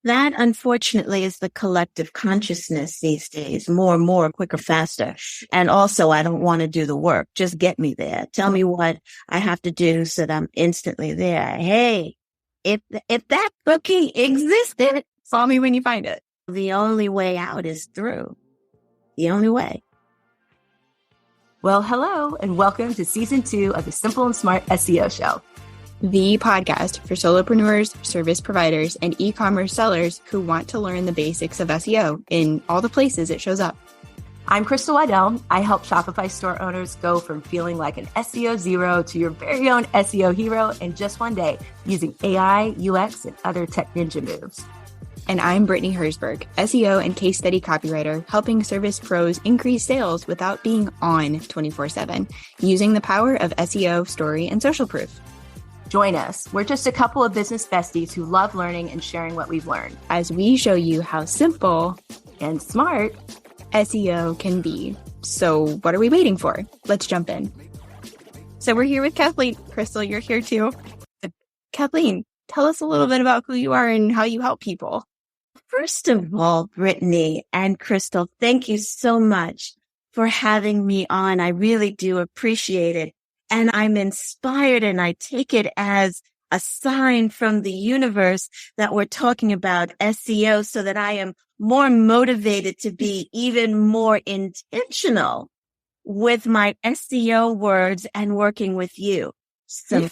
That, unfortunately, is the collective consciousness these days. More and more, quicker, faster. And also, I don't want to do the work. Just get me there. Tell me what I have to do so that I'm instantly there. Hey, if that booking existed, Call me when you find it. the only way out is through. The only way. Well, hello, and welcome to Season 2 of the Simple and Smart SEO Show, the podcast for solopreneurs, service providers, and e-commerce sellers who want to learn the basics of SEO in all the places it shows up. I'm Crystal Waddell. I help Shopify store owners go from feeling like an SEO zero to your very own SEO hero in just one day using AI, UX, and other tech ninja moves. And I'm Brittany Herzberg, SEO and case study copywriter, helping service pros increase sales without being on 24/7, using the power of SEO, story, and social proof. Join us. We're just a couple of business besties who love learning and sharing what we've learned, as we show you how simple and smart SEO can be. So what are we waiting for? Let's jump in. So we're here with Kathleen. Crystal, you're here too. Kathleen, tell us a little bit about who you are and how you help people. First of all, Brittany and Crystal, thank you so much for having me on. I really do appreciate it. And I'm inspired, and I take it as a sign from the universe that we're talking about SEO so that I am more motivated to be even more intentional with my SEO words and working with you. So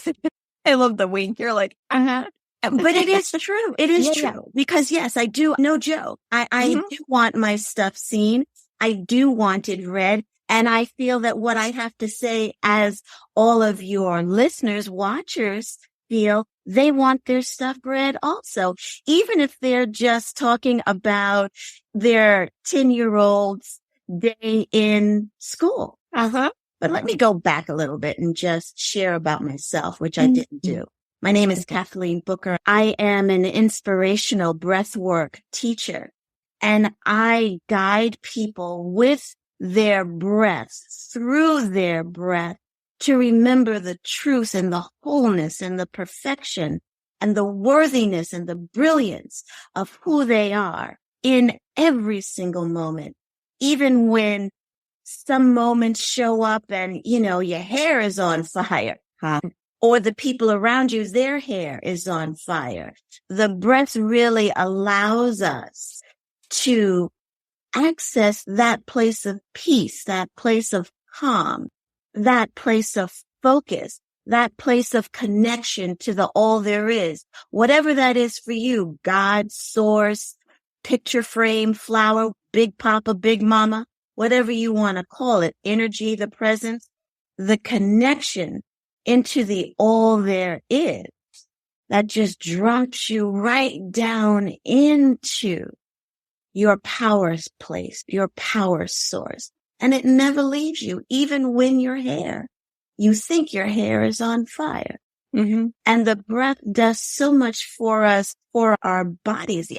I love the wink. You're like, But it is true. It is true. Because yes, I do. No joke. I do want my stuff seen. I do want it read. And I feel that what I have to say, as all of your listeners, watchers feel, they want their stuff read also, even if they're just talking about their 10-year-old's day in school. But let me go back a little bit and just share about myself, which I didn't do. My name is Kathleen Booker. I am an inspirational breathwork teacher, and I guide people with their breath, through their breath, to remember the truth and the wholeness and the perfection and the worthiness and the brilliance of who they are in every single moment. Even when some moments show up and, your hair is on fire, or the people around you, their hair is on fire. The breath really allows us to access that place of peace, that place of calm, that place of focus, that place of connection to the all there is. Whatever that is for you, God, source, picture frame, flower, big papa, big mama, whatever you want to call it, energy, the presence, the connection into the all there is, that just drops you right down into your power place, your power source. And it never leaves you, even when you think your hair is on fire. And the breath does so much for us, for our bodies.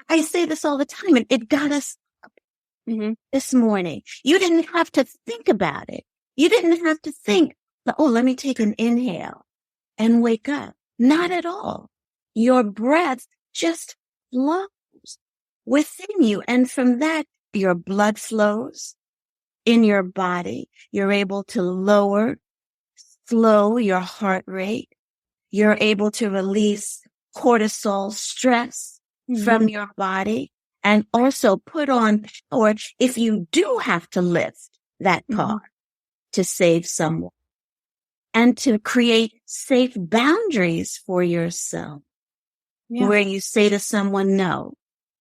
I say this all the time, and it got us up this morning. You didn't have to think about it. You didn't have to think, let me take an inhale and wake up. Not at all. Your breath just flows within you. And from that, your blood flows in your body. You're able to slow your heart rate. You're able to release cortisol, stress from your body, and also put on power if you do have to lift that car to save someone, and to create safe boundaries for yourself, where you say to someone, no,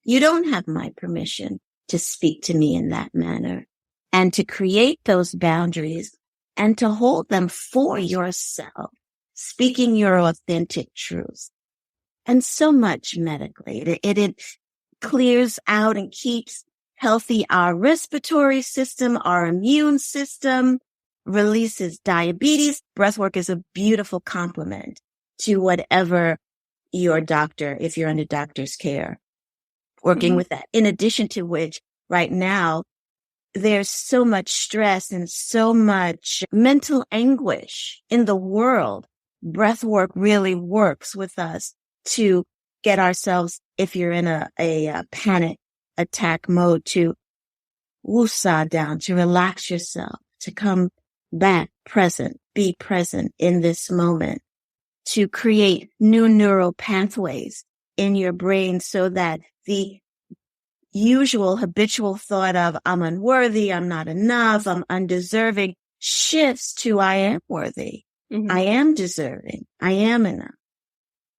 you don't have my permission to speak to me in that manner, and to create those boundaries and to hold them for yourself, speaking your authentic truth. And so much medically, it clears out and keeps healthy our respiratory system, our immune system, releases diabetes. Breathwork is a beautiful complement to whatever your doctor, if you're under doctor's care, working with that. In addition to which, right now, there's so much stress and so much mental anguish in the world. Breathwork really works with us to get ourselves, if you're in a panic attack mode, to woosah down, to relax yourself, to come back present, be present in this moment, to create new neural pathways in your brain so that the usual habitual thought of I'm unworthy, I'm not enough, I'm undeserving shifts to I am worthy. Mm-hmm. I am deserving. I am enough.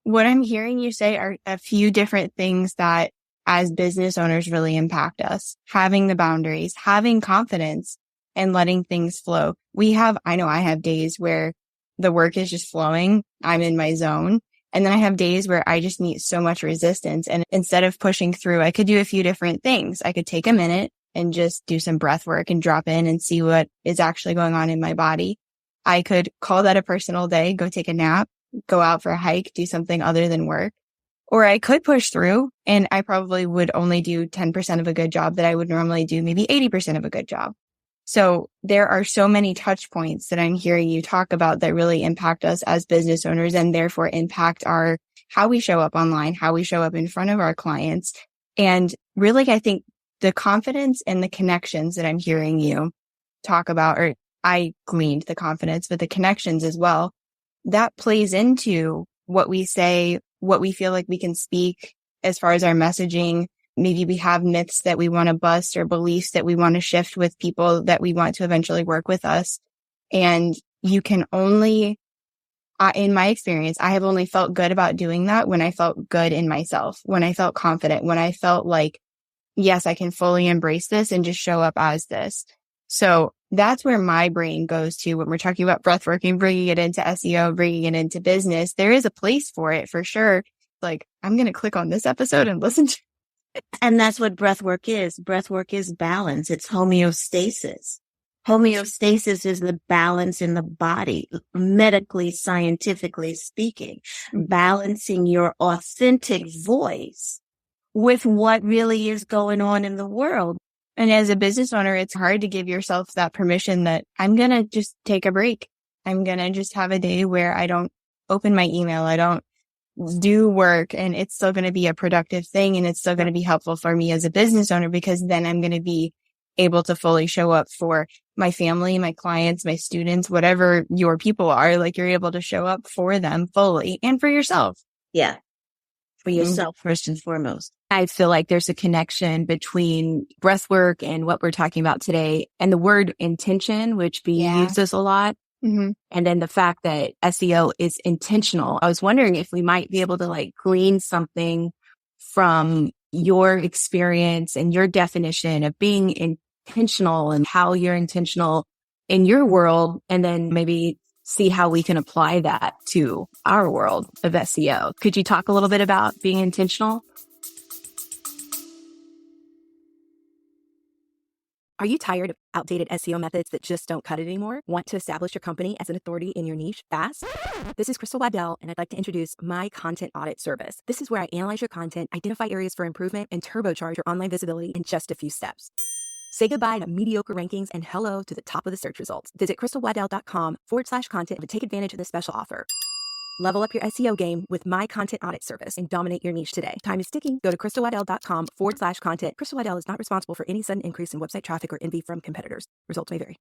What I'm hearing you say are a few different things that as business owners really impact us. Having the boundaries, having confidence, and letting things flow. I know I have days where the work is just flowing. I'm in my zone. And then I have days where I just meet so much resistance. And instead of pushing through, I could do a few different things. I could take a minute and just do some breath work and drop in and see what is actually going on in my body. I could call that a personal day, go take a nap, go out for a hike, do something other than work. Or I could push through and I probably would only do 10% of a good job that I would normally do maybe 80% of a good job. So there are so many touch points that I'm hearing you talk about that really impact us as business owners and therefore impact how we show up online, how we show up in front of our clients. And really, I think the confidence and the connections that I'm hearing you talk about, or I gleaned the confidence, but the connections as well, that plays into what we say, what we feel like we can speak as far as our messaging. Maybe we have myths that we want to bust or beliefs that we want to shift with people that we want to eventually work with us. And you can only, in my experience, I have only felt good about doing that when I felt good in myself, when I felt confident, when I felt like, yes, I can fully embrace this and just show up as this. So that's where my brain goes to when we're talking about breathworking, bringing it into SEO, bringing it into business. There is a place for it for sure. Like, I'm going to click on this episode and listen to. And that's what breathwork is. Breathwork is balance. It's homeostasis. Homeostasis is the balance in the body, medically, scientifically speaking, balancing your authentic voice with what really is going on in the world. And as a business owner, it's hard to give yourself that permission that I'm going to just take a break. I'm going to just have a day where I don't open my email. I don't do work, and it's still going to be a productive thing. And it's still going to be helpful for me as a business owner, because then I'm going to be able to fully show up for my family, my clients, my students, whatever your people are. Like, you're able to show up for them fully and for yourself. Yeah. For yourself, first and foremost. I feel like there's a connection between breathwork and what we're talking about today, and the word intention, which uses a lot. Mm-hmm. And then the fact that SEO is intentional. I was wondering if we might be able to glean something from your experience and your definition of being intentional and how you're intentional in your world, and then maybe see how we can apply that to our world of SEO. Could you talk a little bit about being intentional? Are you tired of outdated SEO methods that just don't cut it anymore? Want to establish your company as an authority in your niche fast? This is Crystal Waddell, and I'd like to introduce my content audit service. This is where I analyze your content, identify areas for improvement, and turbocharge your online visibility in just a few steps. Say goodbye to mediocre rankings and hello to the top of the search results. Visit crystalwaddell.com/content to take advantage of this special offer. Level up your SEO game with my content audit service and dominate your niche today. Time is ticking. Go to crystalwaddell.com/content. Crystal Waddell is not responsible for any sudden increase in website traffic or envy from competitors. Results may vary.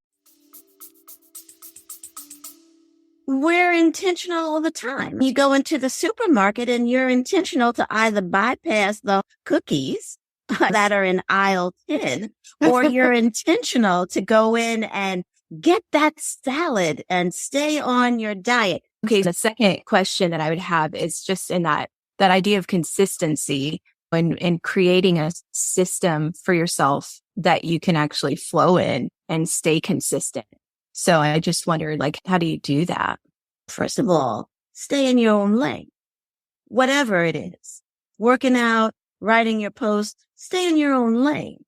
We're intentional all the time. You go into the supermarket and you're intentional to either bypass the cookies that are in aisle 10, or you're intentional to go in and get that salad and stay on your diet. Okay, the second question that I would have is just in that idea of consistency and creating a system for yourself that you can actually flow in and stay consistent. So I just wonder, how do you do that? First of all, stay in your own lane. Whatever it is, working out, writing your post, stay in your own lane.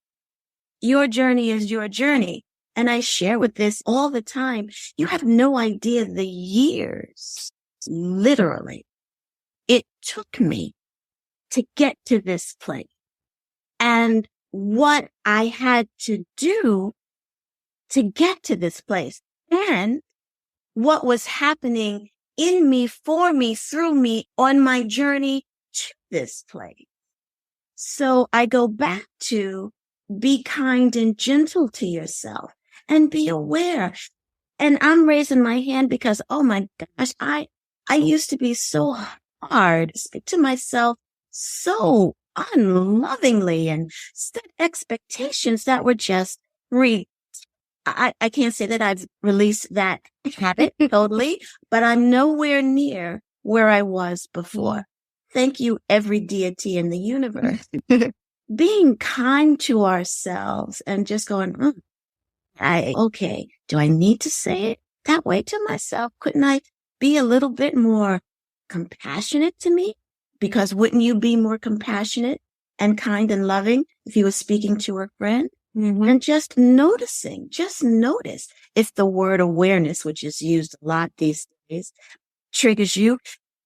Your journey is your journey. And I share with this all the time. You have no idea the years, literally, it took me to get to this place, and what I had to do to get to this place, and what was happening in me, for me, through me on my journey to this place. So I go back to be kind and gentle to yourself and be aware. And I'm raising my hand because, oh my gosh, I used to be so hard, speak to myself so unlovingly and set expectations that were just I can't say that I've released that habit totally, but I'm nowhere near where I was before. Thank you, every deity in the universe. Being kind to ourselves and just going, okay, do I need to say it that way to myself? Couldn't I be a little bit more compassionate to me? Because wouldn't you be more compassionate and kind and loving if you were speaking to a friend? And just notice if the word awareness, which is used a lot these days, triggers you,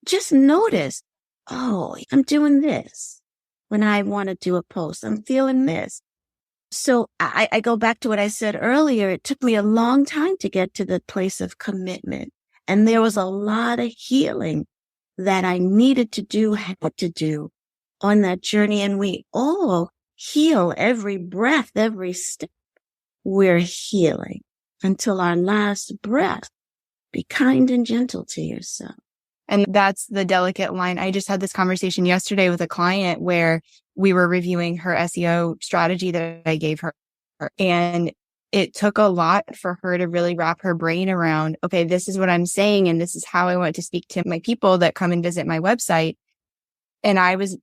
just notice, oh, I'm doing this when I want to do a post. I'm feeling this. So I go back to what I said earlier. It took me a long time to get to the place of commitment. And there was a lot of healing that I needed to do, had to do on that journey. And we all heal every breath, every step. We're healing until our last breath. Be kind and gentle to yourself. And that's the delicate line. I just had this conversation yesterday with a client where we were reviewing her SEO strategy that I gave her. And it took a lot for her to really wrap her brain around, okay, this is what I'm saying, and this is how I want to speak to my people that come and visit my website. And I was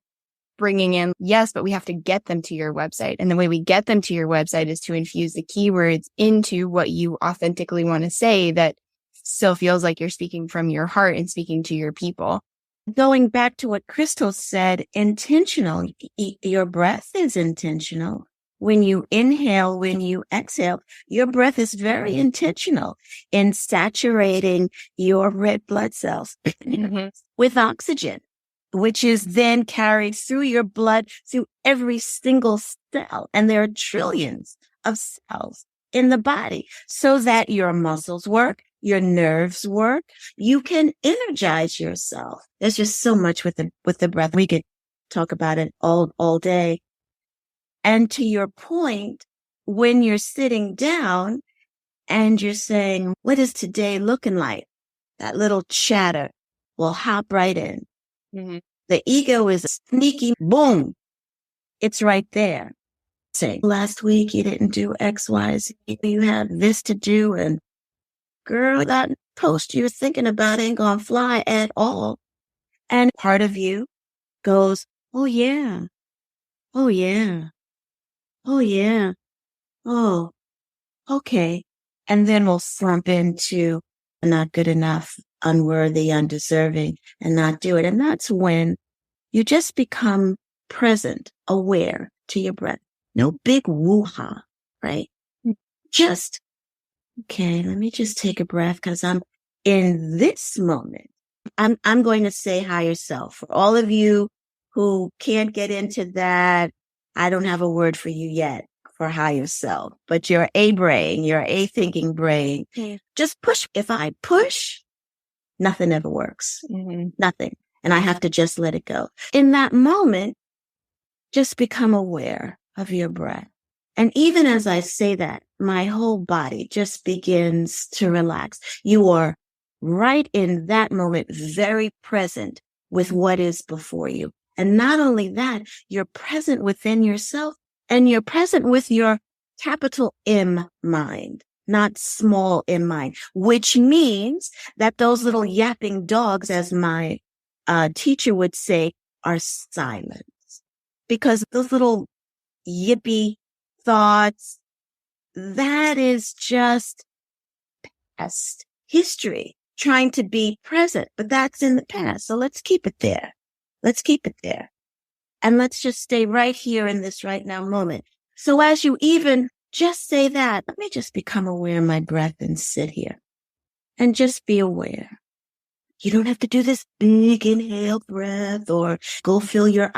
bringing in, yes, but we have to get them to your website. And the way we get them to your website is to infuse the keywords into what you authentically want to say that still feels like you're speaking from your heart and speaking to your people. Going back to what Crystal said, intentional. Your breath is intentional. When you inhale, when you exhale, your breath is very intentional in saturating your red blood cells with oxygen, which is then carried through your blood, through every single cell. And there are trillions of cells in the body so that your muscles work, your nerves work. You can energize yourself. There's just so much with the breath. We could talk about it all day. And to your point, when you're sitting down and you're saying, what is today looking like? That little chatter will hop right in. The ego is a sneaky boom. It's right there. Say, last week you didn't do X, Y, Z. You had this to do. And girl, that post you're thinking about ain't gonna fly at all. And part of you goes, oh yeah. Oh yeah. Oh yeah. Oh, okay. And then we'll slump into not good enough, unworthy, undeserving, and not do it. And that's when you just become present, aware to your breath. No big woo-ha, right? Just, okay, let me just take a breath because I'm in this moment. I'm going to say higher self. For all of you who can't get into that, I don't have a word for you yet for higher self, but your A brain, your A thinking brain, just push. If I push, nothing ever works. Nothing. And I have to just let it go. In that moment, just become aware of your breath. And even as I say that, my whole body just begins to relax. You are right in that moment, very present with what is before you. And not only that, you're present within yourself and you're present with your capital M mind, not small M mind, which means that those little yapping dogs, as my teacher would say, are silent. Because those little yippy thoughts, that is just past history trying to be present, but that's in the past. So let's keep it there. Let's keep it there. And let's just stay right here in this right now moment. So as you even just say that, let me just become aware of my breath and sit here and just be aware. You don't have to do this big inhale breath or go fill your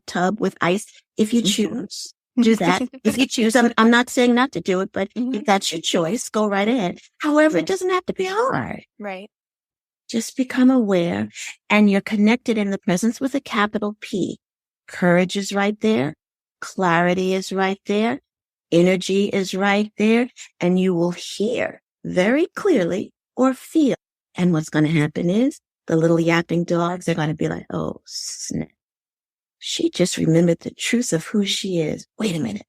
tub with ice. If you choose, do that. If you choose, I'm not saying not to do it, but if that's your choice, go right ahead. However, it doesn't have to be hard. Right. Just become aware, and you're connected in the presence with a capital P. Courage is right there. Clarity is right there. Energy is right there. And you will hear very clearly or feel. And what's going to happen is the little yapping dogs are going to be like, oh, snap. She just remembered the truth of who she is. Wait a minute.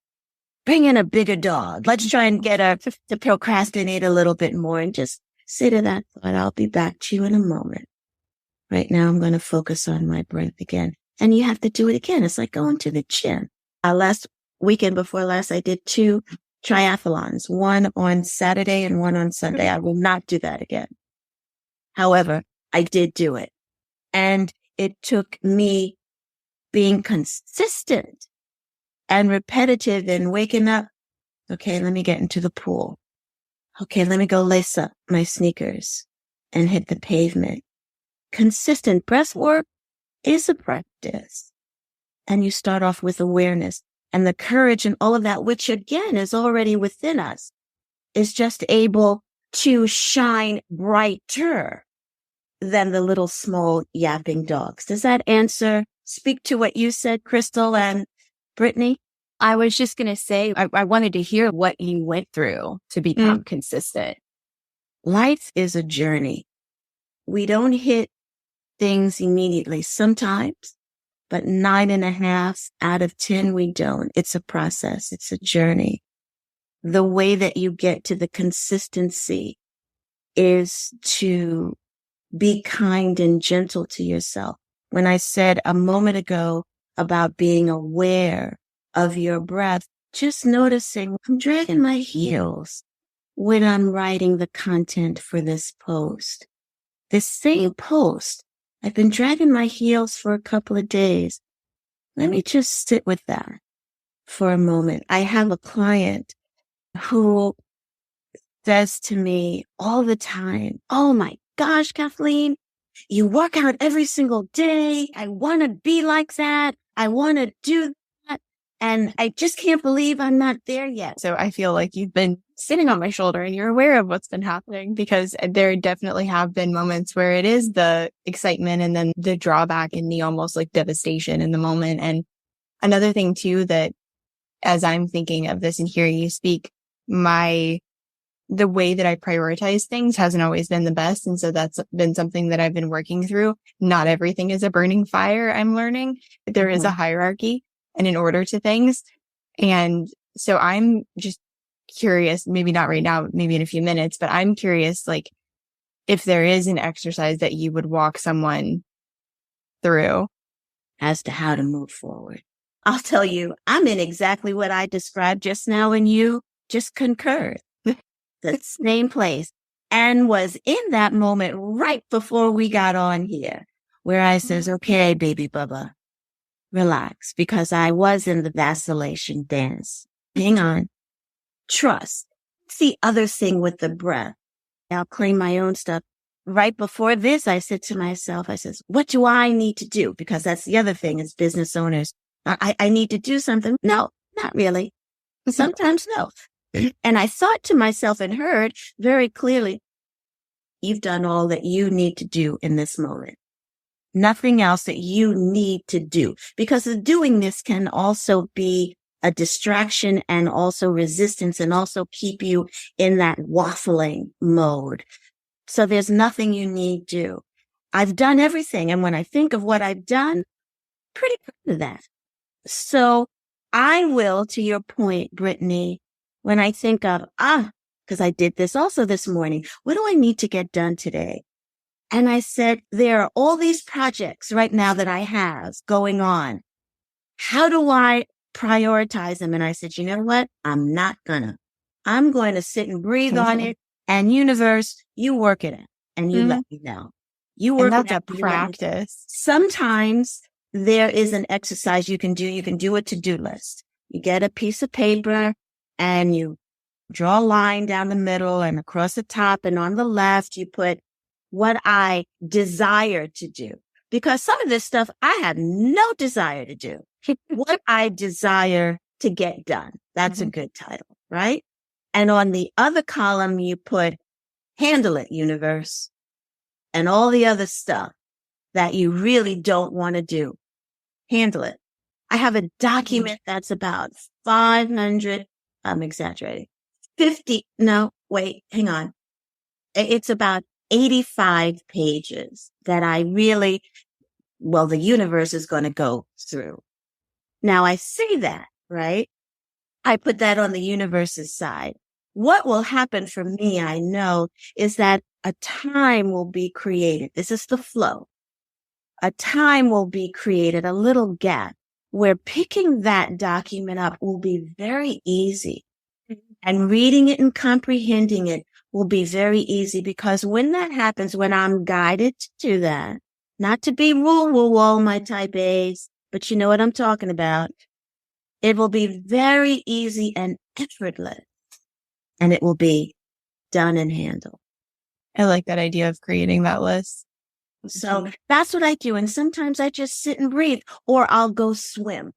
Bring in a bigger dog. Let's try and get her to procrastinate a little bit more and just sit in that thought. I'll be back to you in a moment. Right now, I'm going to focus on my breath again. And you have to do it again. It's like going to the gym. Last weekend before last, I did 2 triathlons, one on Saturday and one on Sunday. I will not do that again. However, I did do it. And it took me being consistent and repetitive and waking up. Okay, let me get into the pool. Okay, let me go lace up my sneakers and hit the pavement. Consistent breath work is a practice. And you start off with awareness and the courage and all of that, which again is already within us, is just able to shine brighter than the little small yapping dogs. Does that speak to what you said, Crystal and Brittany? I was just going to say, I wanted to hear what you went through to become consistent. Life is a journey. We don't hit things immediately sometimes, but 9.5 out of 10, we don't. It's a process. It's a journey. The way that you get to the consistency is to be kind and gentle to yourself. When I said a moment ago about being aware of your breath, just noticing I'm dragging my heels when I'm writing the content for this post. This same post, I've been dragging my heels for a couple of days. Let me just sit with that for a moment. I have a client who says to me all the time, oh my gosh, Kathleen, you work out every single day. I want to be like that. I want to do that. And I just can't believe I'm not there yet. So I feel like you've been sitting on my shoulder and you're aware of what's been happening, because there definitely have been moments where it is the excitement and then the drawback and the almost like devastation in the moment. And another thing too, that as I'm thinking of this and hearing you speak, the way that I prioritize things hasn't always been the best. And so that's been something that I've been working through. Not everything is a burning fire, I'm learning. There is a hierarchy and an order to things. And so I'm just curious, maybe not right now, maybe in a few minutes, but I'm curious, like, if there is an exercise that you would walk someone through as to how to move forward. I'll tell you, I'm in exactly what I described just now, and you just concurred. The same place, and was in that moment right before we got on here where I says, okay, baby Bubba, relax, because I was in the vacillation dance. Hang on. Trust. It's the other thing with the breath. I'll claim my own stuff. Right before this, I said to myself, I says, what do I need to do? Because that's the other thing as business owners. I need to do something. No, not really. Sometimes no. And I thought to myself and heard very clearly, you've done all that you need to do in this moment. Nothing else that you need to do, because doing this can also be a distraction and also resistance and also keep you in that waffling mode. So there's nothing you need to do. I've done everything. And when I think of what I've done, pretty proud of that. So I will, to your point, Brittany, when I think of, because I did this also this morning, what do I need to get done today? And I said, there are all these projects right now that I have going on. How do I prioritize them? And I said, you know what? I'm going to sit and breathe on it. And universe, you work it out and you let me know. You work it out. And that's a practice. Sometimes there is an exercise you can do. You can do a to-do list. You get a piece of paper and you draw a line down the middle and across the top, and on the left, you put what I desire to do. Because some of this stuff I have no desire to do. What I desire to get done. That's a good title, right? And on the other column, you put, handle it, universe. and all the other stuff that you really don't want to do. Handle it. I have a document that's about 500, I'm exaggerating, 50, no, wait, hang on. It's about 85 pages that I really, well, the universe is going to go through. Now I say that, right? I put that on the universe's side. What will happen for me, I know, is that a time will be created. This is the flow. A time will be created, a little gap, where picking that document up will be very easy. And reading it and comprehending it will be very easy, because when that happens, when I'm guided to do that, not to be woo-woo, my type A's, but you know what I'm talking about. It will be very easy and effortless, and it will be done and handled. I like that idea of creating that list. So that's what I do. And sometimes I just sit and breathe, or I'll go swim,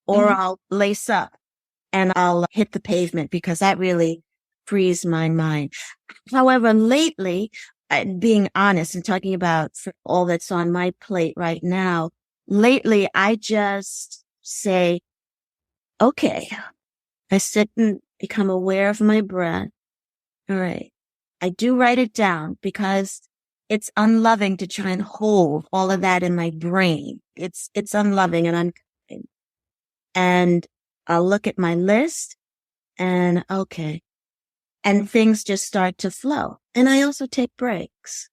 or I'll lace up and I'll hit the pavement, because that really frees my mind. However, lately, being honest and talking about all that's on my plate right now, lately I just say, okay, I sit and become aware of my breath. All right. I do write it down, because it's unloving to try and hold all of that in my brain. It's unloving and unkind. And I'll look at my list and okay. And things just start to flow. And I also take breaks.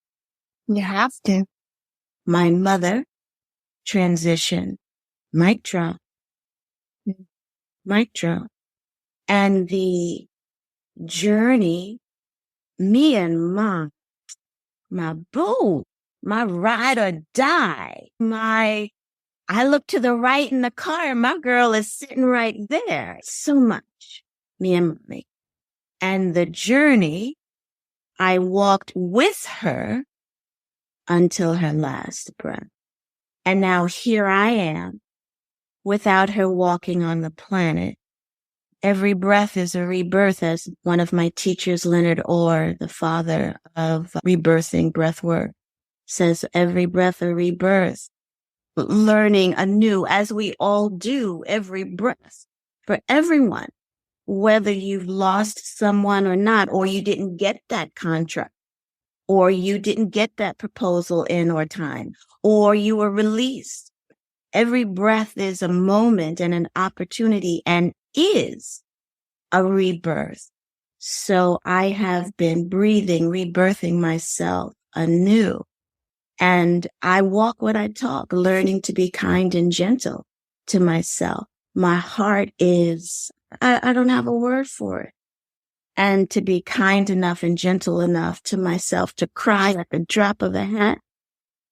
You have to. My mother, transition, mic drop, mic drop. And the journey, me and my boo, my ride or die, I look to the right in the car, my girl is sitting right there. So much, me and mommy. And the journey, I walked with her until her last breath. And now here I am, without her walking on the planet. Every breath is a rebirth, as one of my teachers, Leonard Orr, the father of rebirthing breathwork, says, every breath a rebirth. Learning anew, as we all do, every breath. For everyone, whether you've lost someone or not, or you didn't get that contract, or you didn't get that proposal in or time, or you were released. Every breath is a moment and an opportunity, and is a rebirth. So I have been breathing, rebirthing myself anew. And I walk what I talk, learning to be kind and gentle to myself. My heart is, I don't have a word for it. And to be kind enough and gentle enough to myself to cry at the drop of a hat,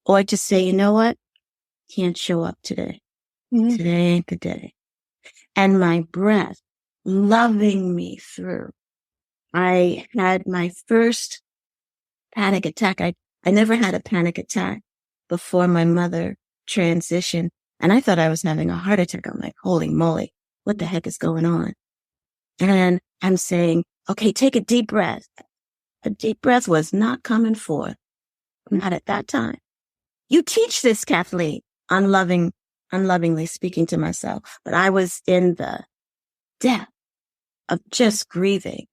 or to say, you know what? Can't show up today. Today ain't the day. And my breath loving me through. I had my first panic attack. I never had a panic attack before my mother transitioned. And I thought I was having a heart attack. I'm like, holy moly, what the heck is going on? And I'm saying, okay, take a deep breath. A deep breath was not coming forth. Not at that time. You teach this, Kathleen, unlovingly speaking to myself. But I was in the depth of just grieving.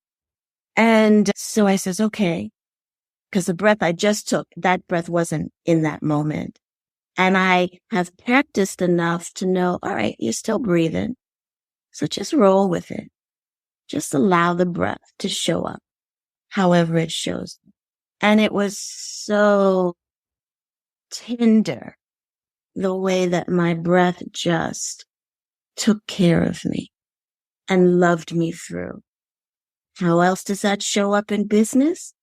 And so I says, okay, because the breath I just took, that breath wasn't in that moment. And I have practiced enough to know, all right, you're still breathing. So just roll with it. Just allow the breath to show up however it shows. And it was so tender, the way that my breath just took care of me and loved me through. How else does that show up in business?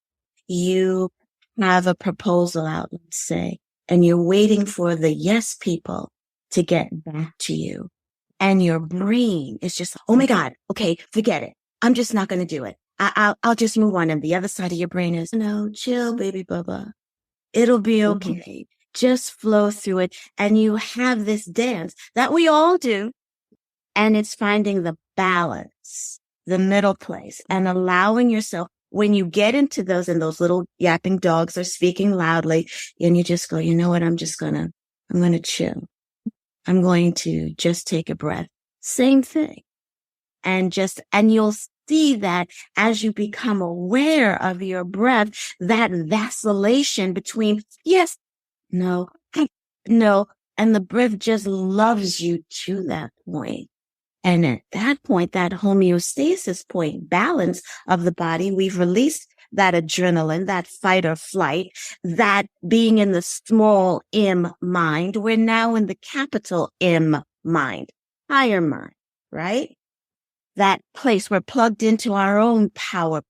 You have a proposal out, let's say, and you're waiting for the yes people to get back to you. And your brain is just, oh my God, okay, forget it. I'm just not going to do it. I'll just move on. And the other side of your brain is, no, chill, baby Bubba. It'll be okay. Just flow through it. And you have this dance that we all do. And it's finding the balance, the middle place, and allowing yourself when you get into those and those little yapping dogs are speaking loudly and you just go, you know what? I'm going to chill. I'm going to just take a breath. Same thing. And you'll see that as you become aware of your breath, that vacillation between yes, no, no, and the breath just loves you to that point. And at that point, that homeostasis point, balance of the body, we've released that adrenaline, that fight or flight, that being in the small M mind. We're now in the capital M mind, higher mind, right? That place we're plugged into our own power.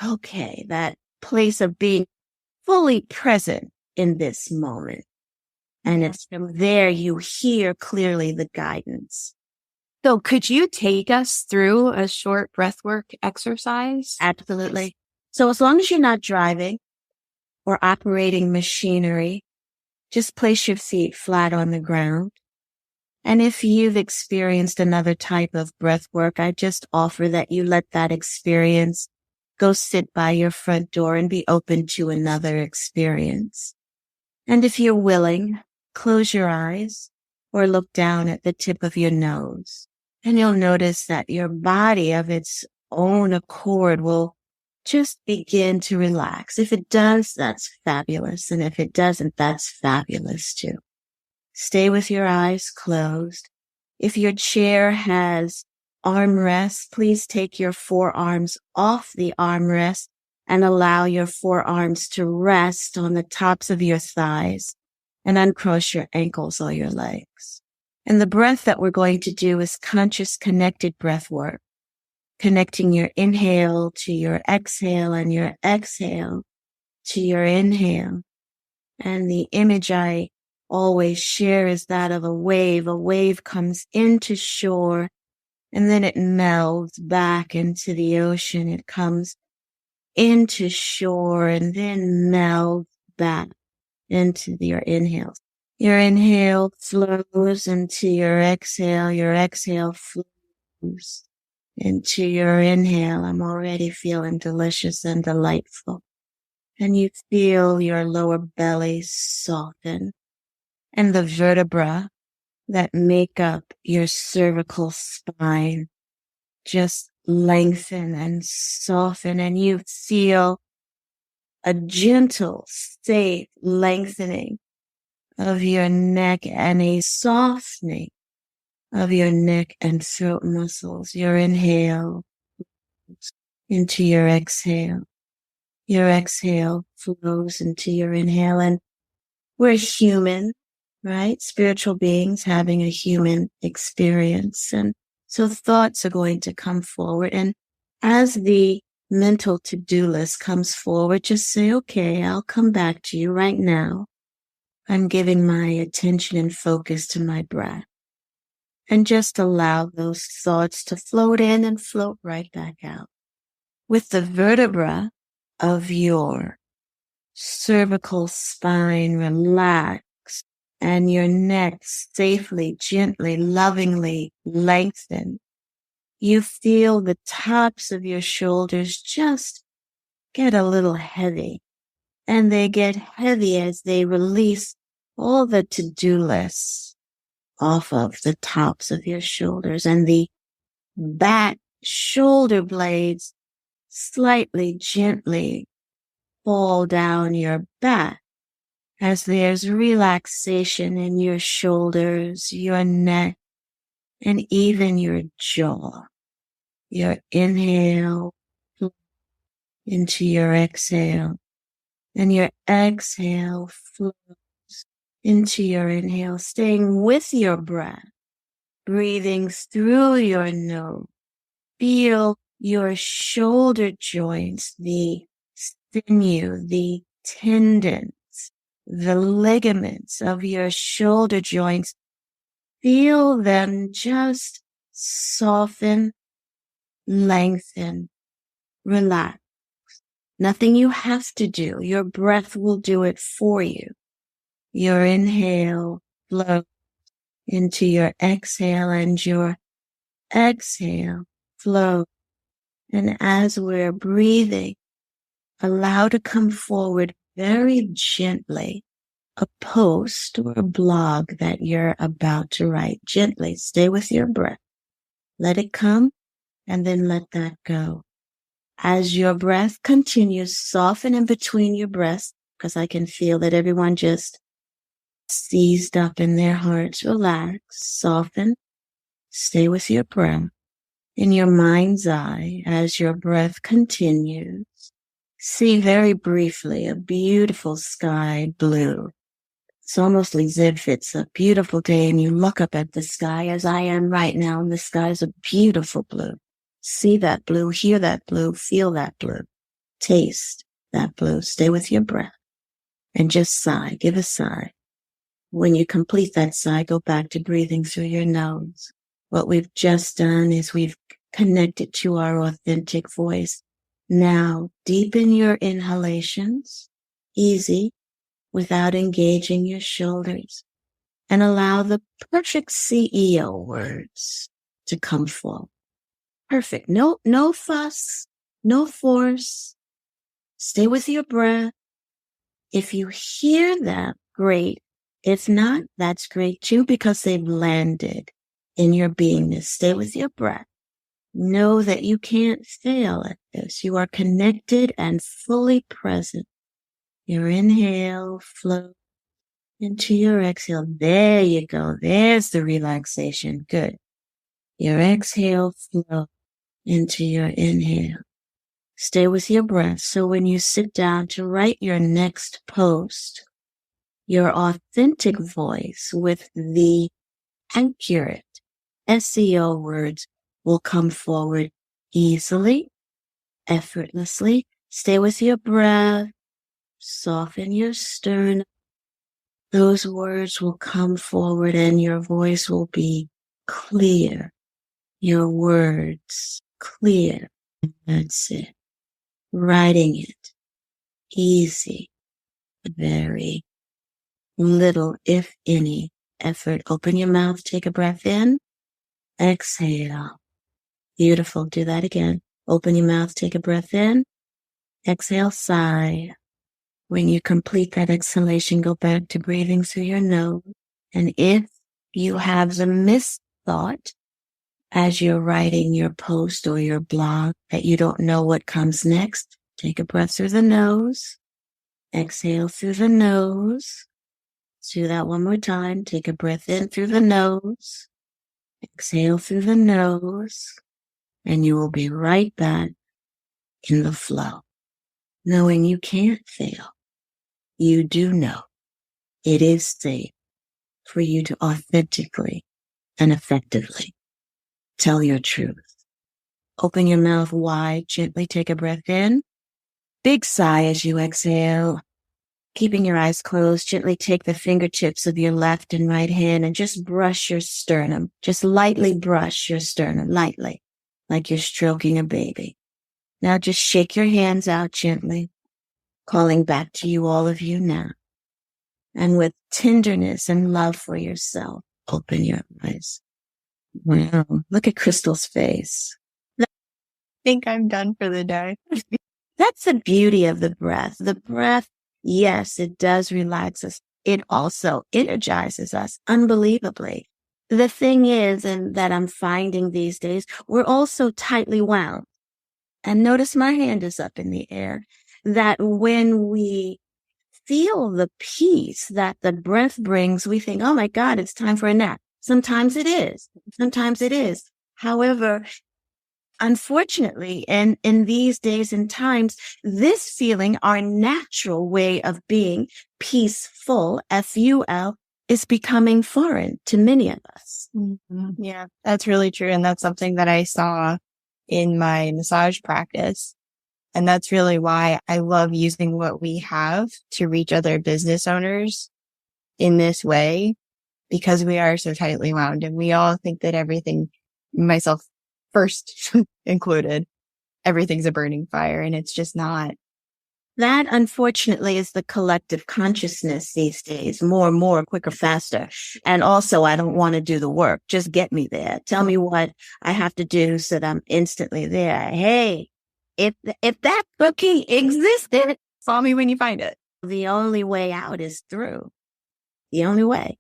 Okay, that place of being fully present in this moment. And it's from there you hear clearly the guidance. So could you take us through a short breathwork exercise? Absolutely. So as long as you're not driving or operating machinery, just place your feet flat on the ground. And if you've experienced another type of breath work, I just offer that you let that experience go sit by your front door and be open to another experience. And if you're willing, close your eyes or look down at the tip of your nose. And you'll notice that your body of its own accord will just begin to relax. If it does, that's fabulous. And if it doesn't, that's fabulous too. Stay with your eyes closed. If your chair has armrests, please take your forearms off the armrest and allow your forearms to rest on the tops of your thighs and uncross your ankles or your legs. And the breath that we're going to do is conscious connected breath work, connecting your inhale to your exhale and your exhale to your inhale. And the image I always share is that of a wave. A wave comes into shore and then it melds back into the ocean. It comes into shore and then melds back into your inhales. Your inhale flows into your exhale flows into your inhale. I'm already feeling delicious and delightful. And you feel your lower belly soften and the vertebra that make up your cervical spine just lengthen and soften, and you feel a gentle, safe lengthening of your neck and a softening of your neck and throat muscles. Your inhale into your exhale. Your exhale flows into your inhale. And we're human, right? Spiritual beings having a human experience. And so thoughts are going to come forward. And as the mental to-do list comes forward, just say, okay, I'll come back to you right now. I'm giving my attention and focus to my breath. And just allow those thoughts to float in and float right back out. With the vertebra of your cervical spine relaxed and your neck safely, gently, lovingly lengthened, you feel the tops of your shoulders just get a little heavy. And they get heavy as they release all the to-do lists off of the tops of your shoulders, and the back shoulder blades slightly, gently fall down your back as there's relaxation in your shoulders, your neck, and even your jaw. Your inhale into your exhale, and your exhale flows into your inhale, staying with your breath, breathing through your nose. Feel your shoulder joints, the sinew, the tendons, the ligaments of your shoulder joints. Feel them just soften, lengthen, relax. Nothing you have to do. Your breath will do it for you. Your inhale flows into your exhale, and your exhale flows And as we're breathing, allow to come forward very gently a post or a blog that you're about to write. Gently, stay with your breath. Let it come and then let that go. As your breath continues, soften in between your breaths, because I can feel that everyone just seized up in their hearts. Relax, soften, stay with your breath. In your mind's eye, as your breath continues, see very briefly a beautiful sky blue. It's almost as if it's a beautiful day and you look up at the sky as I am right now, and the sky is a beautiful blue. See that blue, hear that blue, feel that blue, taste that blue. Stay with your breath and just sigh. Give a sigh. When you complete that sigh, go back to breathing through your nose. What we've just done is we've connected to our authentic voice. Now, deepen your inhalations, easy, without engaging your shoulders, and allow the perfect CEO words to come forward. Perfect. No fuss, no force. Stay with your breath. If you hear that, great. If not, that's great too, because they've landed in your beingness. Stay with your breath. Know that you can't fail at this. You are connected and fully present. Your inhale flow into your exhale. There you go. There's the relaxation. Good. Your exhale flow into your inhale. Stay with your breath. So when you sit down to write your next post, your authentic voice with the accurate SEO words will come forward easily, effortlessly. Stay with your breath. Soften your sternum. Those words will come forward and your voice will be clear. Your words clear. That's it. Writing it easy. Very little, if any, effort. Open your mouth. Take a breath in. Exhale. Beautiful. Do that again. Open your mouth. Take a breath in. Exhale. Sigh. When you complete that exhalation, go back to breathing through your nose. And if you have the missed thought as you're writing your post or your blog that you don't know what comes next, take a breath through the nose. Exhale through the nose. Let's do that one more time. Take a breath in through the nose. Exhale through the nose. And you will be right back in the flow, knowing you can't fail. You do know it is safe for you to authentically and effectively tell your truth. Open your mouth wide, gently take a breath in. Big sigh as you exhale. Keeping your eyes closed, gently take the fingertips of your left and right hand and just brush your sternum. Just lightly brush your sternum, lightly, like you're stroking a baby. Now just shake your hands out gently, calling back to you, all of you now. And with tenderness and love for yourself, open your eyes. Wow, look at Crystal's face. I think I'm done for the day. That's the beauty of the breath. The breath, yes, it does relax us. It also energizes us unbelievably. The thing is, and that I'm finding these days, we're also tightly wound. And notice my hand is up in the air, that when we feel the peace that the breath brings, we think, oh my God, it's time for a nap. Sometimes it is. Sometimes it is. However, unfortunately, in these days and times, this feeling, our natural way of being peaceful, FUL, is becoming foreign to many of us. Mm-hmm. Yeah, that's really true. And that's something that I saw in my massage practice. And that's really why I love using what we have to reach other business owners in this way, because we are so tightly wound and we all think that everything, myself first included, everything's a burning fire, and it's just not. That, unfortunately, is the collective consciousness these days. More and more, quicker, faster. And also, I don't want to do the work. Just get me there. Tell me what I have to do so that I'm instantly there. Hey, if that cookie existed, Call me when you find it. the only way out is through. The only way.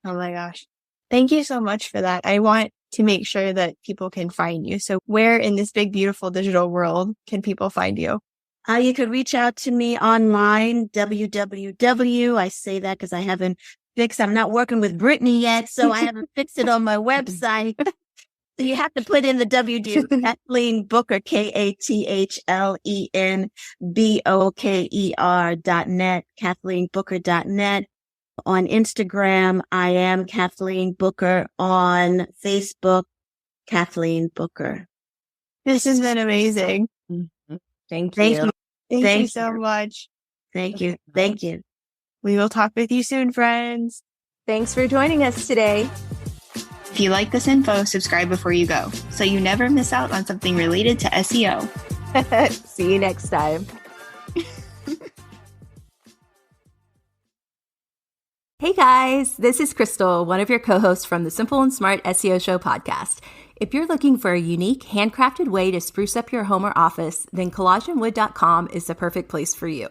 Oh my gosh. Thank you so much for that. I want to make sure that people can find you. So where in this big, beautiful digital world can people find you? You could reach out to me online, www. I say that because I haven't fixed, I'm not working with Brittany yet, so I haven't fixed it on my website. So you have to put in the WD, Kathleen Booker, Kathleen.Booker.net, KathleenBooker.net. On Instagram, I am Kathleen Booker. On Facebook, Kathleen Booker. This has been amazing. Mm-hmm. Thank you. you. Thank you so much. Thank you. Thank you. We will talk with you soon, friends. Thanks for joining us today. If you like this info, subscribe before you go, so you never miss out on something related to SEO. See you next time. Hey guys, this is Crystal, one of your co-hosts from the Simple and Smart SEO Show podcast. If you're looking for a unique, handcrafted way to spruce up your home or office, then collagenwood.com is the perfect place for you.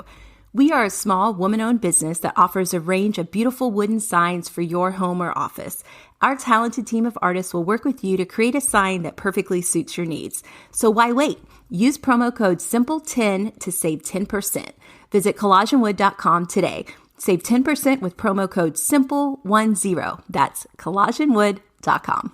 We are a small, woman-owned business that offers a range of beautiful wooden signs for your home or office. Our talented team of artists will work with you to create a sign that perfectly suits your needs. So why wait? Use promo code SIMPLE10 to save 10%. Visit collagenwood.com today. Save 10% with promo code SIMPLE10. That's collagenwood.com.